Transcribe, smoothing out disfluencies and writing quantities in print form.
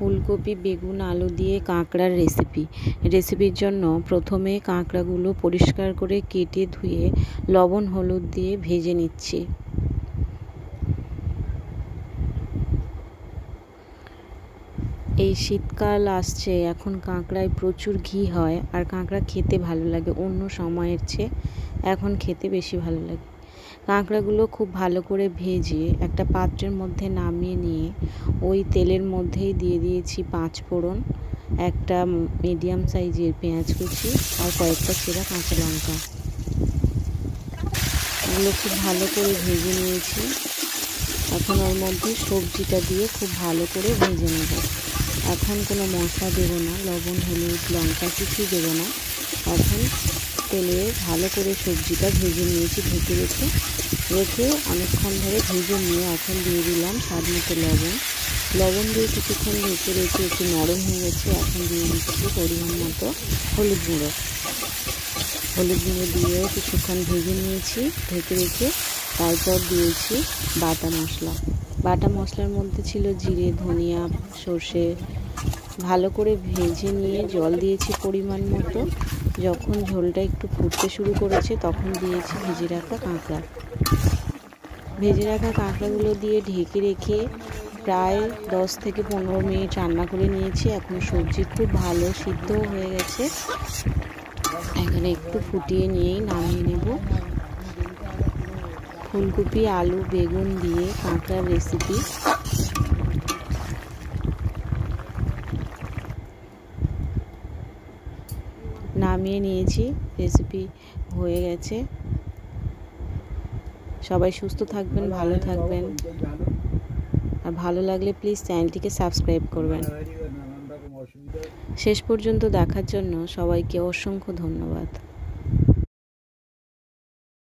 ফুলকপি বেগুন আলু দিয়ে কাঁকড়ার রেসিপির জন্য প্রথমে কাঁকড়াগুলো পরিষ্কার করে কেটে ধুয়ে লবণ হলুদ দিয়ে ভেজে নিচ্ছি। এই শীতকাল আসছে, এখন কাঁকড়ায় প্রচুর ঘি হয় আর কাঁকড়া খেতে ভালো লাগে অন্য সময়ের চেয়ে, এখন খেতে বেশি ভালো লাগে। কাঁকড়াগুলো খুব ভালো করে ভেজে একটা পাত্রের মধ্যে নামিয়ে নিয়ে ওই তেলের মধ্যেই দিয়ে দিয়েছি 5 ফোড়ন, একটা মিডিয়াম সাইজের পেঁয়াজ কুচি আর কয়েকটা চেরা কাঁচা লঙ্কা। এগুলো খুব ভালো করে ভেজে নিয়েছি। এখন ওর মধ্যে সবজিটা দিয়ে খুব ভালো করে ভেজে নেব। এখন কোনো মশলা দেবো না, লবণ হলুদ লঙ্কা কিছুই দেবো না। এখন তেলে ভালো করে সবজিটা ভেজে নিয়েছি, ঢেকে রেখে অনেকক্ষণ ধরে ভেজে নিয়ে এখন দিয়ে দিলাম স্বাদ মতো লবণ দিয়ে কিছুক্ষণ ঢেকে রেখে একটু নরম হয়ে গেছে। এখন দিয়ে দিচ্ছি পরিমাণ মতো হলুদ গুঁড়ো দিয়েও কিছুক্ষণ ভেজে নিয়েছি ঢেকে রেখে। তারপর দিয়েছি বাটা মশলার মধ্যে ছিল জিরে ধনিয়া সর্ষে। ভালো করে ভেজে নিয়ে জল দিয়েছি পরিমাণ মতো। যখন ঝোলটা একটু ফুটতে শুরু করেছে তখন দিয়েছি ভেজে রাখা কাঁকড়াগুলো দিয়ে ঢেকে রেখে প্রায় 10 থেকে 15 মিনিট রান্না করে নিয়েছি। এখন সবজি খুব ভালো সিদ্ধও হয়ে গেছে, এখানে একটু ফুটিয়ে নিয়েই নামিয়ে নেব। ফুলকপি আলু বেগুন দিয়ে কাঁকড়ার রেসিপি নামিয়ে নিয়েছি, রেসিপি হয়ে গেছে। সবাই সুস্থ থাকবেন, ভালো থাকবেন, আর ভালো লাগলে প্লিজ চ্যানেলটিকে সাবস্ক্রাইব করবেন। শেষ পর্যন্ত দেখার জন্য সবাইকে অসংখ্য ধন্যবাদ।